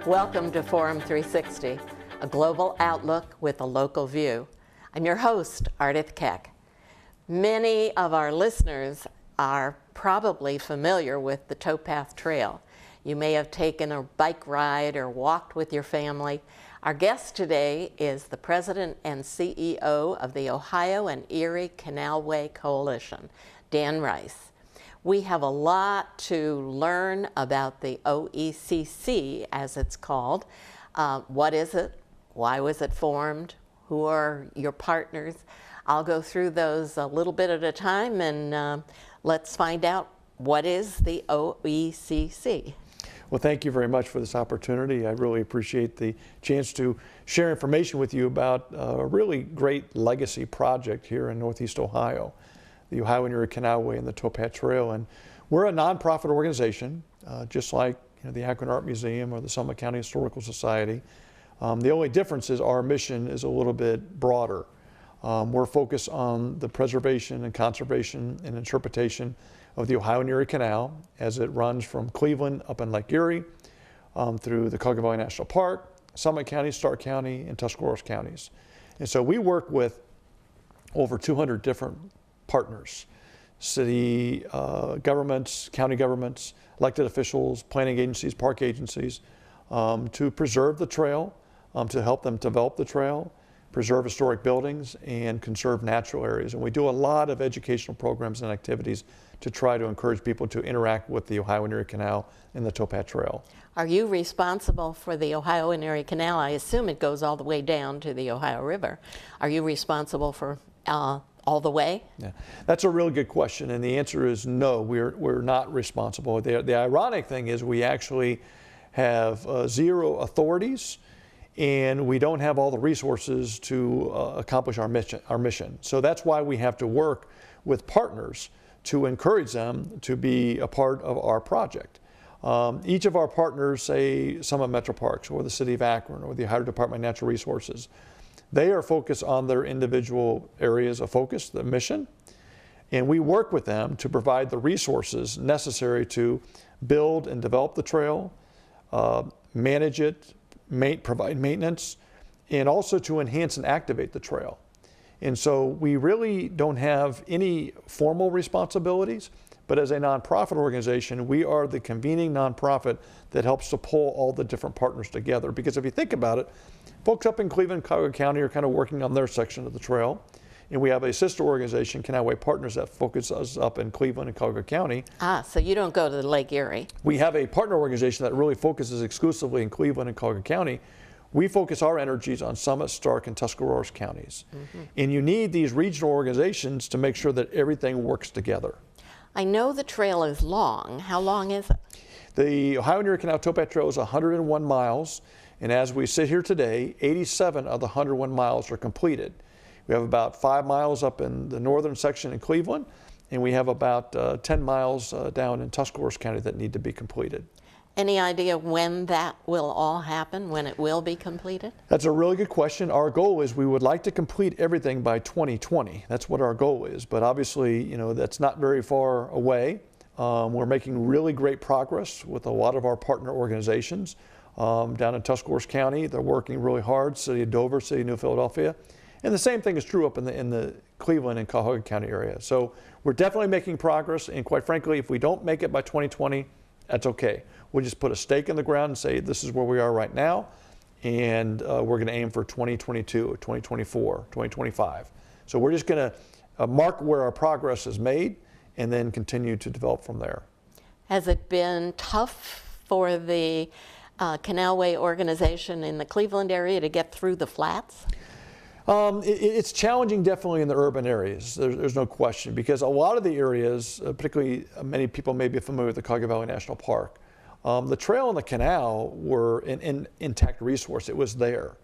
Welcome to Forum 360, a global outlook with a local view. I'm your host, Ardith Keck. Many of our listeners are probably familiar with the Towpath Trail. You may have taken a bike ride or walked with your family. Our guest today is the President and CEO of the Ohio and Erie Canalway Coalition, Dan Rice. We have a lot to learn about the OECC, as it's called. What is it? Why was it formed? Who are your partners? I'll go through those a little bit at a time, and let's find out what is the OECC. Well, thank you very much for this opportunity. I really appreciate the chance to share information with you about a really great legacy project here in Northeast Ohio, the Ohio and Erie Canalway and the Towpath Trail. And we're a nonprofit organization, just like the Akron Art Museum or the Summit County Historical Society. The only difference is our mission is a little bit broader. We're focused on the preservation and conservation and interpretation of the Ohio and Erie Canal as it runs from Cleveland up in Lake Erie through the Cuyahoga Valley National Park, Summit County, Stark County, and Tuscarawas counties. And so we work with over 200 different partners, city governments, county governments, elected officials, planning agencies, park agencies, to preserve the trail, to help them develop the trail, preserve historic buildings, and conserve natural areas. And we do a lot of educational programs and activities to try to encourage people to interact with the Ohio and Erie Canal and the Towpath Trail. Are you responsible for the Ohio and Erie Canal? I assume it goes all the way down to the Ohio River. Are you responsible for all the way? Yeah, that's a really good question, and the answer is no, we're not responsible. The ironic thing is we actually have zero authorities, and we don't have all the resources to accomplish our mission. So that's why we have to work with partners to encourage them to be a part of our project. Each of our partners, say Summit Metro Parks or the City of Akron or the Ohio Department of Natural Resources, they are focused on their individual areas of focus, the mission, and we work with them to provide the resources necessary to build and develop the trail, manage it, provide maintenance, and also to enhance and activate the trail. And so we really don't have any formal responsibilities, but as a nonprofit organization, we are the convening nonprofit that helps to pull all the different partners together. Because if you think about it, folks up in Cleveland, Cuyahoga County are kind of working on their section of the trail. And we have a sister organization, Canalway Partners, that focuses up in Cleveland and Cuyahoga County. Ah, so you don't go to Lake Erie. We have a partner organization that really focuses exclusively in Cleveland and Cuyahoga County. We focus our energies on Summit, Stark, and Tuscarawas counties. Mm-hmm. And you need these regional organizations to make sure that everything works together. I know the trail is long. How long is it? The Ohio and Erie Canal Towpath Trail is 101 miles. And as we sit here today, 87 of the 101 miles are completed. We have about 5 miles up in the northern section in Cleveland, and we have about 10 miles down in Tuscarawas County that need to be completed. Any idea when that will all happen, when it will be completed? That's a really good question. Our goal is we would like to complete everything by 2020. That's what our goal is, but obviously, that's not very far away. We're making really great progress with a lot of our partner organizations down in Tuscarawas County. They're working really hard, City of Dover, City of New Philadelphia. And the same thing is true up in the Cleveland and Cuyahoga County area. So we're definitely making progress, and quite frankly, if we don't make it by 2020, that's okay. We'll just put a stake in the ground and say this is where we are right now, and we're going to aim for 2022, 2024, 2025. So we're just going to mark where our progress is made and then continue to develop from there. Has it been tough for the Canalway organization in the Cleveland area to get through the flats? It's challenging definitely in the urban areas, there's no question, because a lot of the areas, particularly many people may be familiar with the Cuyahoga Valley National Park, the trail and the canal were an intact resource. It was there.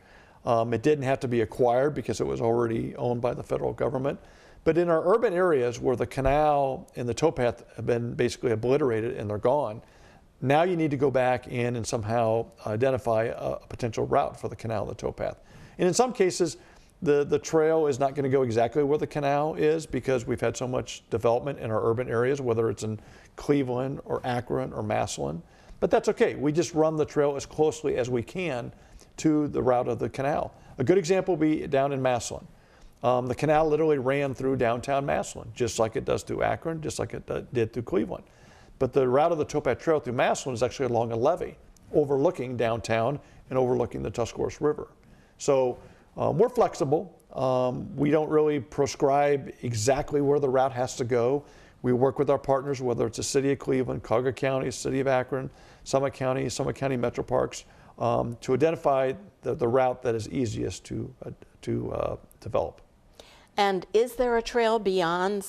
It didn't have to be acquired because it was already owned by the federal government. But in our urban areas where the canal and the towpath have been basically obliterated and they're gone, now you need to go back in and somehow identify a potential route for the canal and the towpath. And in some cases, the trail is not going to go exactly where the canal is because we've had so much development in our urban areas, whether it's in Cleveland or Akron or Massillon. but that's okay. We just run the trail as closely as we can to the route of the canal. A good example would be down in Massillon. The canal literally ran through downtown Massillon, just like it does through Akron, just like it did through Cleveland. But the route of the Towpath Trail through Massillon is actually along a levee, overlooking downtown and overlooking the Tuscarawas River. So we're flexible. We don't really prescribe exactly where the route has to go. We work with our partners, whether it's the City of Cleveland, Cuyahoga County, City of Akron, Summit County Metro Parks, to identify the route that is easiest to develop. And is there a trail beyond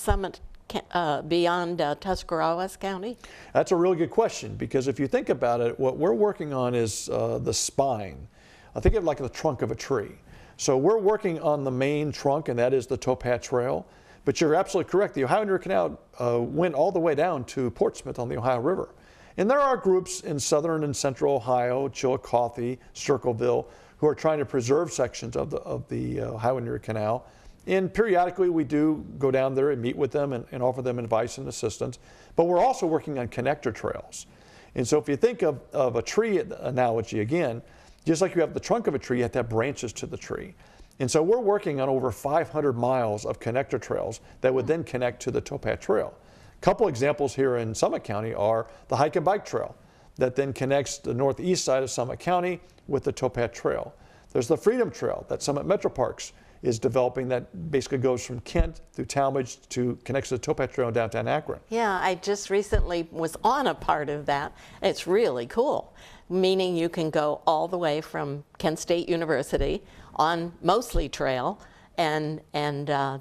Tuscarawas County? That's a really good question, because if you think about it, what we're working on is the spine. I think of it like the trunk of a tree. So we're working on the main trunk, and that is the Towpath Trail. But you're absolutely correct. The Ohio and Erie Canal went all the way down to Portsmouth on the Ohio River. And there are groups in southern and central Ohio, Chillicothe, Circleville, who are trying to preserve sections of the Ohio and Erie Canal. And periodically we do go down there and meet with them and offer them advice and assistance. But we're also working on connector trails. And so if you think of a tree analogy again, just like you have the trunk of a tree, you have to have branches to the tree. And so we're working on over 500 miles of connector trails that would then connect to the Towpath Trail. A couple examples here in Summit County are the hike and bike trail that then connects the northeast side of Summit County with the Towpath Trail. There's the Freedom Trail that Summit Metro Parks is developing that basically goes from Kent through Talmadge to connects to the Towpath Trail in downtown Akron. Yeah, I just recently was on a part of that. It's really cool, meaning you can go all the way from Kent State University on Mosley Trail and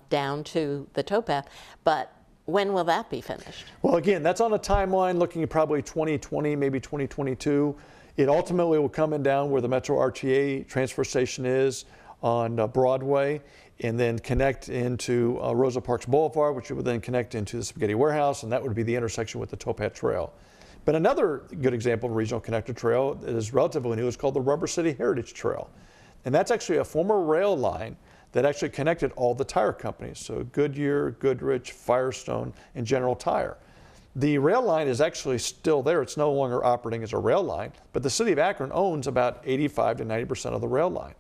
down to the Towpath. But when will that be finished? Well, again, that's on a timeline looking at probably 2020, maybe 2022. It ultimately will come in down where the Metro RTA transfer station is on Broadway, and then connect into Rosa Parks Boulevard, which would then connect into the Spaghetti Warehouse, and that would be the intersection with the Towpath Trail. But another good example of a regional connector trail that is relatively new is called the Rubber City Heritage Trail. And that's actually a former rail line that actually connected all the tire companies, so Goodyear, Goodrich, Firestone, and General Tire. The rail line is actually still there. It's no longer operating as a rail line, but the city of Akron owns about 85 to 90% of the rail line.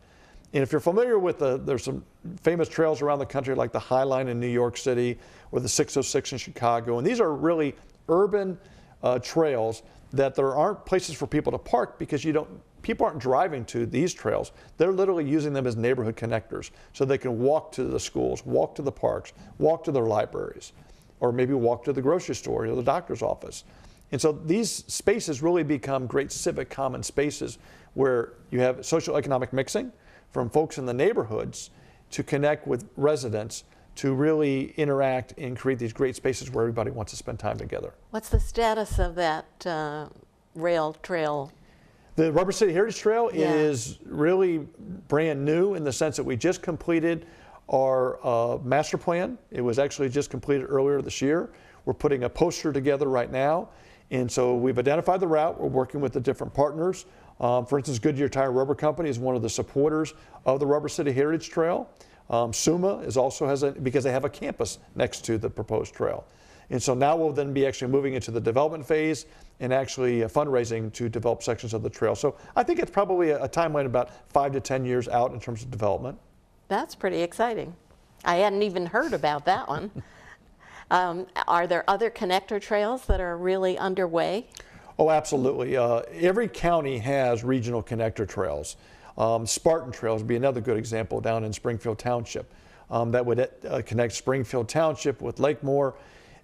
And if you're familiar with there's some famous trails around the country like the High Line in New York City or the 606 in Chicago, and these are really urban trails that there aren't places for people to park because people aren't driving to these trails. They're literally using them as neighborhood connectors so they can walk to the schools, walk to the parks, walk to their libraries, or maybe walk to the grocery store or the doctor's office. And so these spaces really become great civic common spaces where you have socioeconomic mixing from folks in the neighborhoods to connect with residents to really interact and create these great spaces where everybody wants to spend time together. What's the status of that rail trail? The Rubber City Heritage Trail Yeah. is really brand new in the sense that we just completed our master plan. It was actually just completed earlier this year. We're putting a poster together right now. And so we've identified the route. We're working with the different partners. For instance, Goodyear Tire Rubber Company is one of the supporters of the Rubber City Heritage Trail. SUMA is also because they have a campus next to the proposed trail. And so now we'll then be actually moving into the development phase and actually fundraising to develop sections of the trail. So I think it's probably a timeline about 5 to 10 years out in terms of development. That's pretty exciting. I hadn't even heard about that one. Are there other connector trails that are really underway? Oh, absolutely. Every county has regional connector trails. Spartan Trails would be another good example down in Springfield Township that would connect Springfield Township with Lakemore.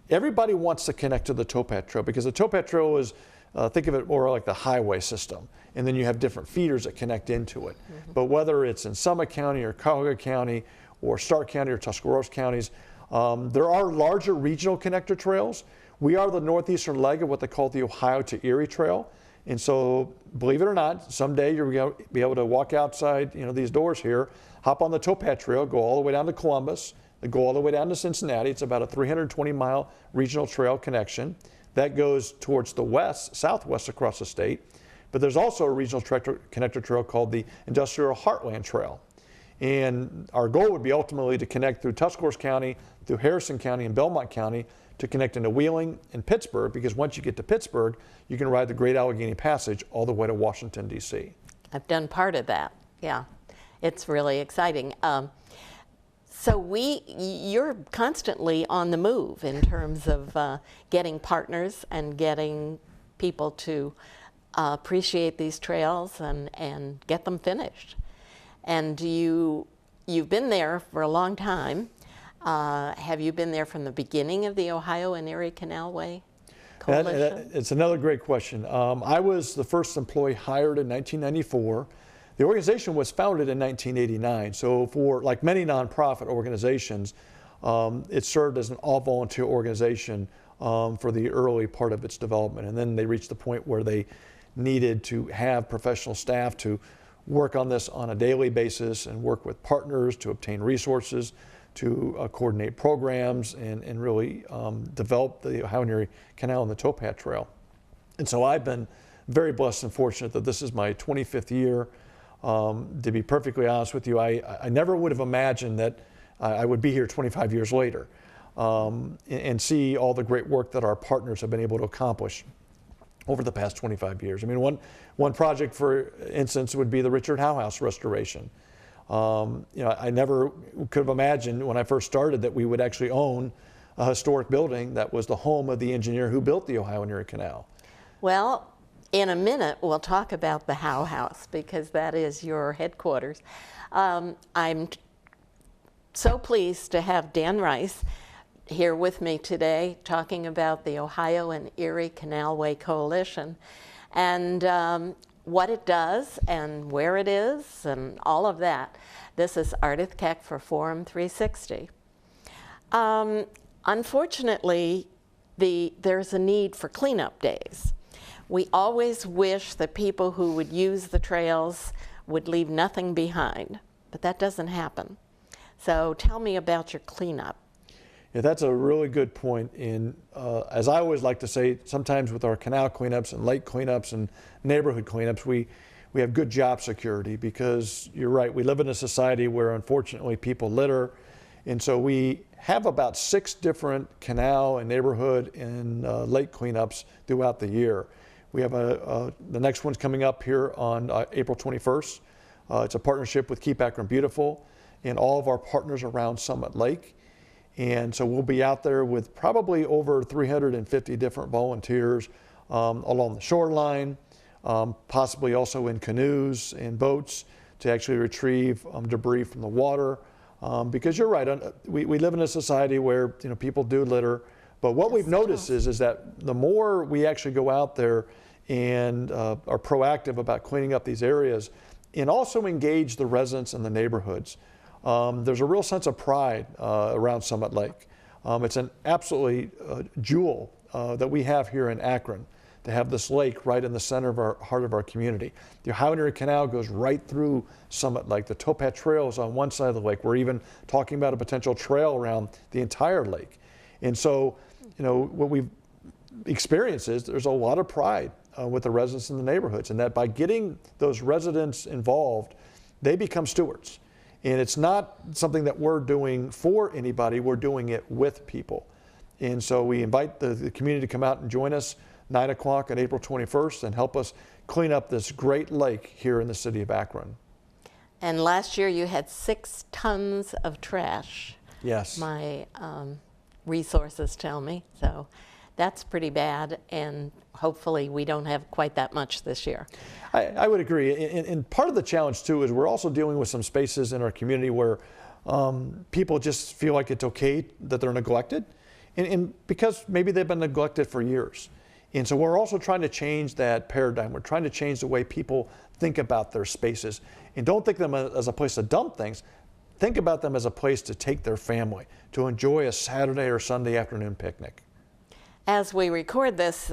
Everybody wants to connect to the Towpath Trail because the Towpath Trail is, think of it more like the highway system, and then you have different feeders that connect into it. Mm-hmm. But whether it's in Summit County or Cuyahoga County or Stark County or Tuscarawas counties, there are larger regional connector trails. We are the northeastern leg of what they call the Ohio to Erie Trail. And so, believe it or not, someday you're going to be able to walk outside these doors here, hop on the Towpath Trail, go all the way down to Columbus, go all the way down to Cincinnati. It's about a 320-mile regional trail connection that goes towards the west, southwest across the state. But there's also a regional connector trail called the Industrial Heartland Trail. And our goal would be ultimately to connect through Tuscarawas County, through Harrison County and Belmont County to connect into Wheeling and Pittsburgh, because once you get to Pittsburgh, you can ride the Great Allegheny Passage all the way to Washington, D.C. I've done part of that, yeah. It's really exciting. So you're constantly on the move in terms of getting partners and getting people to appreciate these trails and get them finished. And you've been there for a long time. Have you been there from the beginning of the Ohio and Erie Canalway Coalition? It's another great question. I was the first employee hired in 1994. The organization was founded in 1989. So for, like many nonprofit organizations, it served as an all-volunteer organization for the early part of its development. And then they reached the point where they needed to have professional staff to work on this on a daily basis and work with partners to obtain resources, to coordinate programs, and really develop the Ohio and Erie Canal and the Towpath Trail. And so I've been very blessed and fortunate that this is my 25th year. To be perfectly honest with you, I never would have imagined that I would be here 25 years later and see all the great work that our partners have been able to accomplish over the past 25 years. I mean, one project, for instance, would be the Richard Howe House restoration. I never could have imagined when I first started that we would actually own a historic building that was the home of the engineer who built the Ohio and Erie Canal. Well, in a minute, we'll talk about the Howe House, because that is your headquarters. I'm so pleased to have Dan Rice here with me today talking about the Ohio and Erie Canalway Coalition and what it does and where it is and all of that. This is Ardith Keck for Forum 360. Unfortunately, there's a need for cleanup days. We always wish that people who would use the trails would leave nothing behind, but that doesn't happen. So tell me about your cleanup. Yeah, that's a really good point. And as I always like to say, sometimes with our canal cleanups and lake cleanups and neighborhood cleanups, we have good job security, because you're right, we live in a society where unfortunately people litter. And so we have about 6 different canal and neighborhood and lake cleanups throughout the year. We have the next one's coming up here on April 21st. It's a partnership with Keep Akron Beautiful and all of our partners around Summit Lake. And so we'll be out there with probably over 350 different volunteers along the shoreline, possibly also in canoes and boats to actually retrieve debris from the water. Because you're right, we live in a society where people do litter. But what we've noticed is that the more we actually go out there and are proactive about cleaning up these areas and also engage the residents in the neighborhoods, there's a real sense of pride around Summit Lake. It's an absolutely jewel that we have here in Akron, to have this lake right in the center of our heart of our community. The Ohio and Erie Canal goes right through Summit Lake. The Towpath Trail is on one side of the lake. We're even talking about a potential trail around the entire lake. And so, what we've experienced is there's a lot of pride with the residents in the neighborhoods, and that by getting those residents involved, they become stewards. And it's not something that we're doing for anybody, we're doing it with people. And so we invite the community to come out and join us 9 o'clock on April 21st and help us clean up this great lake here in the city of Akron. And last year you had 6 tons of trash. Yes. My resources tell me. So that's pretty bad, and hopefully we don't have quite that much this year. I would agree. And part of the challenge too is we're also dealing with some spaces in our community where people just feel like it's okay that they're neglected, and because maybe they've been neglected for years. And so we're also trying to change that paradigm. We're trying to change the way people think about their spaces, and don't think of them as a place to dump things. Think about them as a place to take their family, to enjoy a Saturday or Sunday afternoon picnic. As we record this,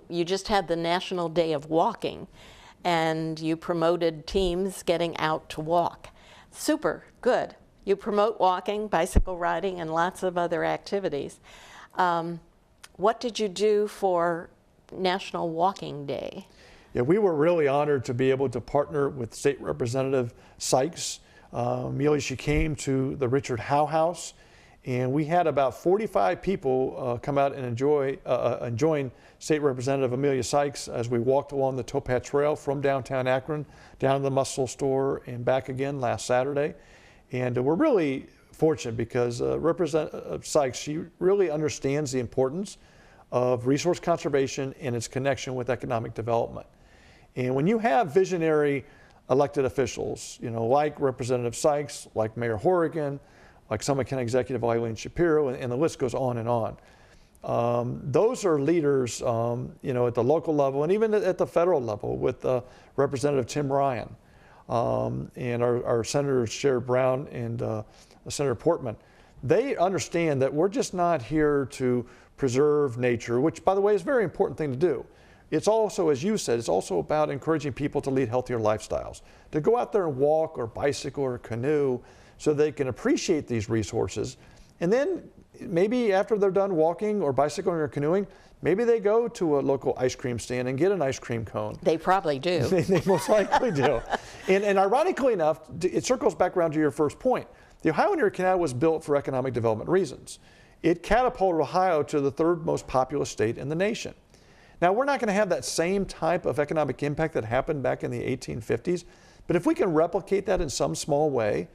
you just had the National Day of Walking, and you promoted teams getting out to walk. Super, good. You promote walking, bicycle riding, and lots of other activities. What did you do for National Walking Day? Yeah, we were really honored to be able to partner with State Representative Sykes. She came to the Richard Howe House And we had about 45 people come out and join State Representative Amelia Sykes as we walked along the Towpath Trail from downtown Akron down to the Muscle Store and back again last Saturday. And we're really fortunate because Representative Sykes, she really understands the importance of resource conservation and its connection with economic development. And when you have visionary elected officials, like Representative Sykes, like Mayor Horrigan, like Summit County Executive Eileen Shapiro, and the list goes on and on. Those are leaders, at the local level and even at the federal level with Representative Tim Ryan and our Senators Sherrod Brown and Senator Portman. They understand that we're just not here to preserve nature, which, by the way, is a very important thing to do. It's also, as you said, it's also about encouraging people to lead healthier lifestyles, to go out there and walk or bicycle or canoe so they can appreciate these resources. And then maybe after they're done walking or bicycling or canoeing, maybe they go to a local ice cream stand and get an ice cream cone. They probably do. They most likely do. And ironically enough, it circles back around to your first point. The Ohio and Erie Canal was built for economic development reasons. It catapulted Ohio to the third most populous state in the nation. Now, we're not going to have that same type of economic impact that happened back in the 1850s, but if we can replicate that in some small way,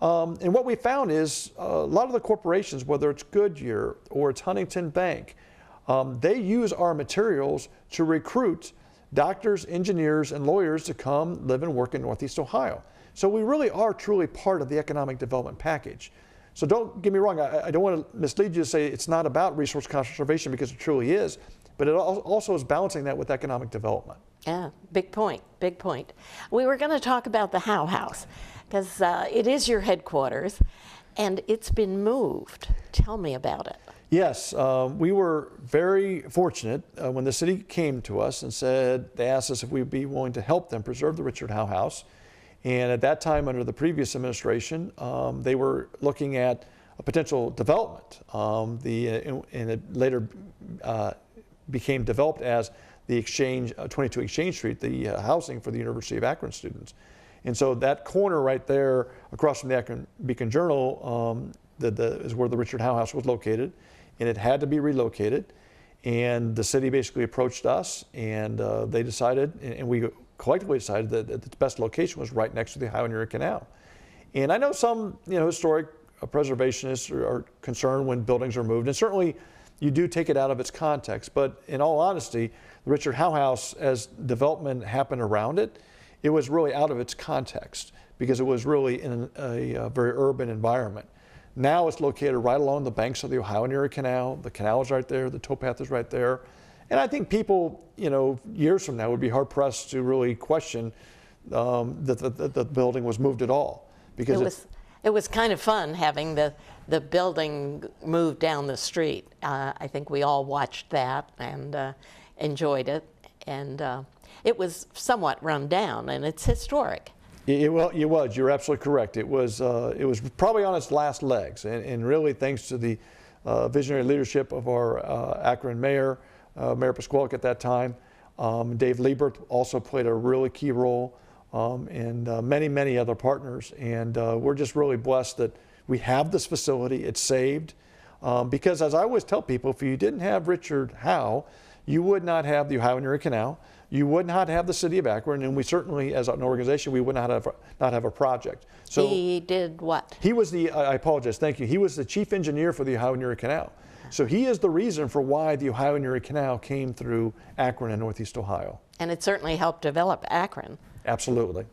and what we found is a lot of the corporations, whether it's Goodyear or it's Huntington Bank, they use our materials to recruit doctors, engineers, and lawyers to come live and work in Northeast Ohio. So we really are truly part of the economic development package. So don't get me wrong, I don't want to mislead you to say it's not about resource conservation, because it truly is, but it also is balancing that with economic development. Yeah, big point, big point. We were going to talk about the Howe House, because it is your headquarters, and it's been moved. Tell me about it. Yes, we were very fortunate when the city came to us and said, they asked us if we'd be willing to help them preserve the Richard Howe House. And at that time, under the previous administration, they were looking at a potential development. And it later became developed as the 22 Exchange Street, the housing for the University of Akron students. And so that corner right there across from the Akron Beacon Journal is where the Richard Howe House was located, and it had to be relocated. And the city basically approached us, and they decided, and we collectively decided that the best location was right next to the Ohio and Erie Canal. And I know some historic preservationists are concerned when buildings are moved, and certainly you do take it out of its context. But in all honesty, the Richard Howe House, as development happened around it, it was really out of its context because it was really in a very urban environment. Now it's located right along the banks of the Ohio and Erie Canal. The canal is right there, the towpath is right there. And I think people, years from now would be hard pressed to really question that the building was moved at all. Because it was kind of fun having the building moved down the street. I think we all watched that and enjoyed it. And it was somewhat run down, and it's historic. It was. You're absolutely correct. It was probably on its last legs, and really thanks to the visionary leadership of our Akron mayor, Mayor Pasquale at that time. Dave Liebert also played a really key role, and many other partners. And we're just really blessed that we have this facility. It's saved, because as I always tell people, if you didn't have Richard Howe, you would not have the Ohio and Erie Canal. You would not have the city of Akron, and we certainly, as an organization, we would not have a project. So he did what? He was I apologize, thank you. He was the chief engineer for the Ohio and Erie Canal. So he is the reason for why the Ohio and Erie Canal came through Akron and Northeast Ohio. And it certainly helped develop Akron. Absolutely.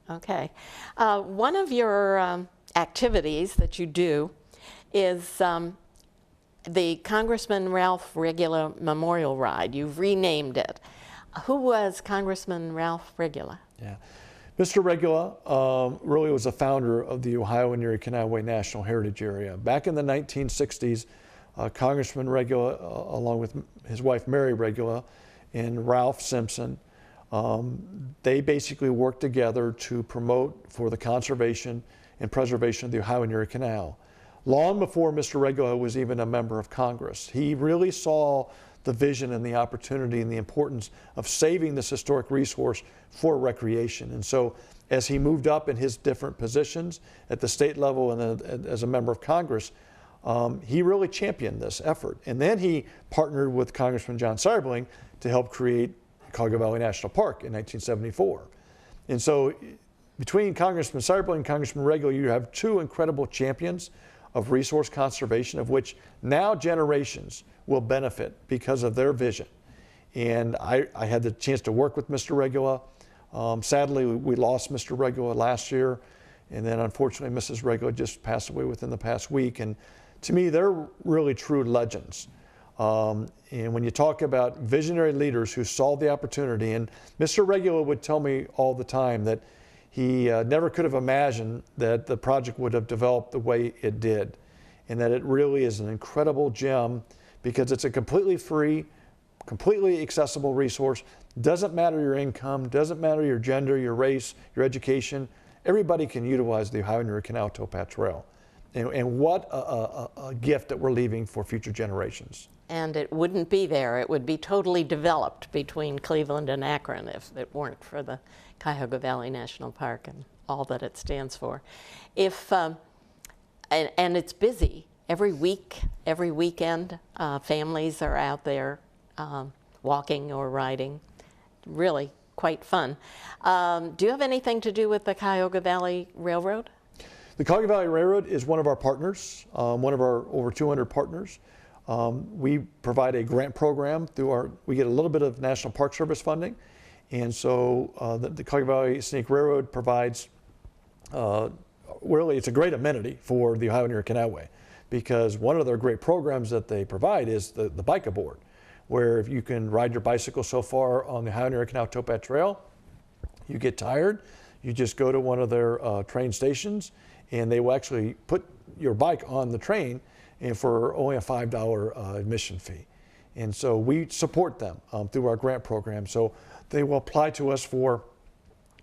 Okay. One of your activities that you do is the Congressman Ralph Regula Memorial Ride. You've renamed it. Who was Congressman Ralph Regula? Yeah. Mr. Regula really was the founder of the Ohio and Erie Canalway National Heritage Area. Back in the 1960s, Congressman Regula, along with his wife Mary Regula and Ralph Simpson, they basically worked together to promote for the conservation and preservation of the Ohio and Erie Canal. Long before Mr. Regula was even a member of Congress, he really saw the vision and the opportunity and the importance of saving this historic resource for recreation. And so as he moved up in his different positions at the state level and as a member of Congress, he really championed this effort. And then he partnered with Congressman John Seibling to help create Cuyahoga Valley National Park in 1974. And so between Congressman Seibling and Congressman Regula, you have two incredible champions of resource conservation, of which now generations will benefit because of their vision. And I had the chance to work with Mr. Regula. Sadly, we lost Mr. Regula last year, and then unfortunately Mrs. Regula just passed away within the past week. And to me, they're really true legends. And when you talk about visionary leaders who saw the opportunity, and Mr. Regula would tell me all the time that he never could have imagined that the project would have developed the way it did, and that it really is an incredible gem because it's a completely free, completely accessible resource. Doesn't matter your income, doesn't matter your gender, your race, your education. Everybody can utilize the Ohio and Erie Canal Towpath Trail. And what a gift that we're leaving for future generations. And it wouldn't be there. It would be totally developed between Cleveland and Akron if it weren't for the Cuyahoga Valley National Park and all that it stands for. And it's busy. Every week, every weekend, families are out there walking or riding. Really quite fun. Do you have anything to do with the Cuyahoga Valley Railroad? The Cuyahoga Valley Railroad is one of our partners, one of our over 200 partners. We provide a grant program through we get a little bit of National Park Service funding. And so the Cuyahoga Valley Scenic Railroad provides, really it's a great amenity for the Ohio and Erie Canalway, because one of their great programs that they provide is the bike aboard, where if you can ride your bicycle so far on the Ohio and Erie Canal Towpath Trail, you get tired, you just go to one of their train stations, and they will actually put your bike on the train and for only a $5 admission fee. And so we support them through our grant program. So they will apply to us for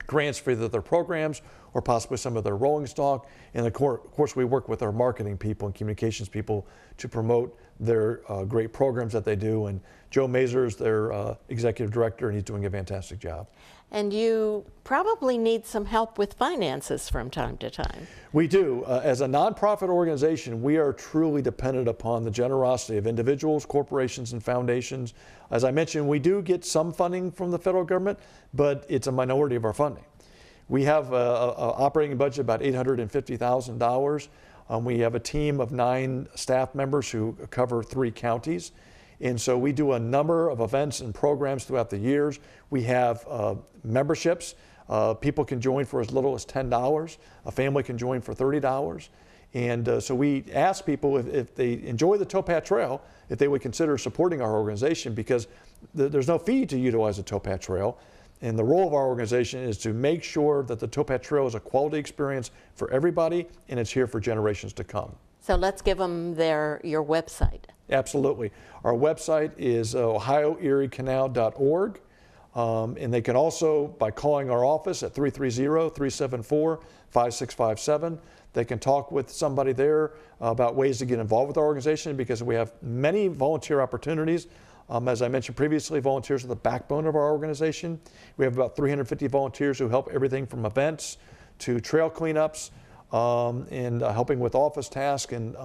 grants for either their programs or possibly some of their rolling stock. And of course, we work with our marketing people and communications people to promote their great programs that they do. And Joe Mazur is their executive director, and he's doing a fantastic job. And you probably need some help with finances from time to time. We do. As a nonprofit organization, we are truly dependent upon the generosity of individuals, corporations, and foundations. As I mentioned, we do get some funding from the federal government, but it's a minority of our funding. We have an operating budget of about $850,000. We have a team of 9 staff members who cover 3 counties. And so we do a number of events and programs throughout the years. We have memberships. People can join for as little as $10. A family can join for $30. And so we ask people if they enjoy the Towpath Trail, if they would consider supporting our organization, because there's no fee to utilize the Towpath Trail. And the role of our organization is to make sure that the Towpath Trail is a quality experience for everybody, and it's here for generations to come. So let's give them your website. Absolutely. Our website is ohioeriecanal.org. And they can also, by calling our office at 330-374-5657, they can talk with somebody there about ways to get involved with our organization, because we have many volunteer opportunities. As I mentioned previously, volunteers are the backbone of our organization. We have about 350 volunteers who help everything from events to trail cleanups and helping with office tasks and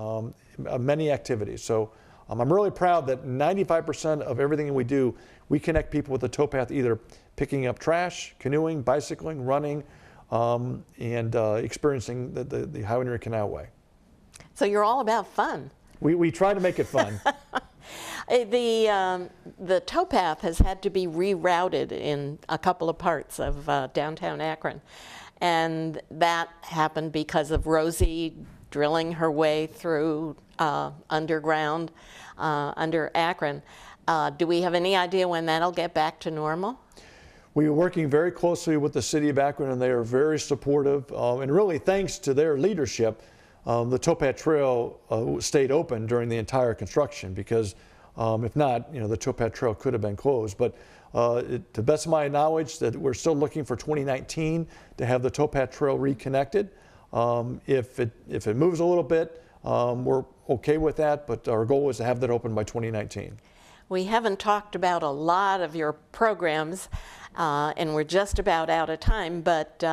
many activities. So I'm really proud that 95% of everything we do, we connect people with the towpath, either picking up trash, canoeing, bicycling, running, and experiencing the Ohio and Erie Canalway. So you're all about fun. We try to make it fun. The towpath has had to be rerouted in a couple of parts of downtown Akron. And that happened because of Rosie drilling her way through underground under Akron. Do we have any idea when that'll get back to normal? We are working very closely with the city of Akron, and they are very supportive. And really, thanks to their leadership, the Towpath Trail stayed open during the entire construction, because if not, the Towpath Trail could have been closed. But to the best of my knowledge, that we're still looking for 2019 to have the Towpath Trail reconnected. If it moves a little bit, we're okay with that, but our goal is to have that open by 2019. We haven't talked about a lot of your programs, and we're just about out of time, but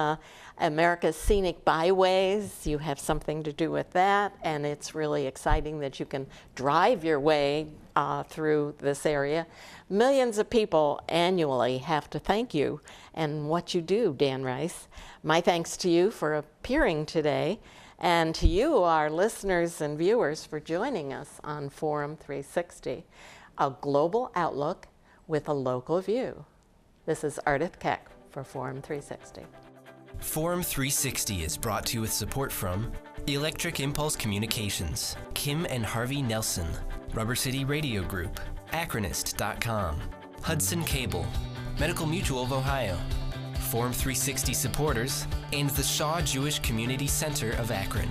America's Scenic Byways, you have something to do with that, and it's really exciting that you can drive your way through this area. Millions of people annually have to thank you and what you do, Dan Rice. My thanks to you for appearing today, and to you, our listeners and viewers, for joining us on Forum 360, a global outlook with a local view. This is Ardith Keck for Forum 360. Forum 360 is brought to you with support from Electric Impulse Communications, Kim and Harvey Nelson, Rubber City Radio Group, Acronist.com, Hudson Cable, Medical Mutual of Ohio, Forum 360 supporters, and the Shaw Jewish Community Center of Akron.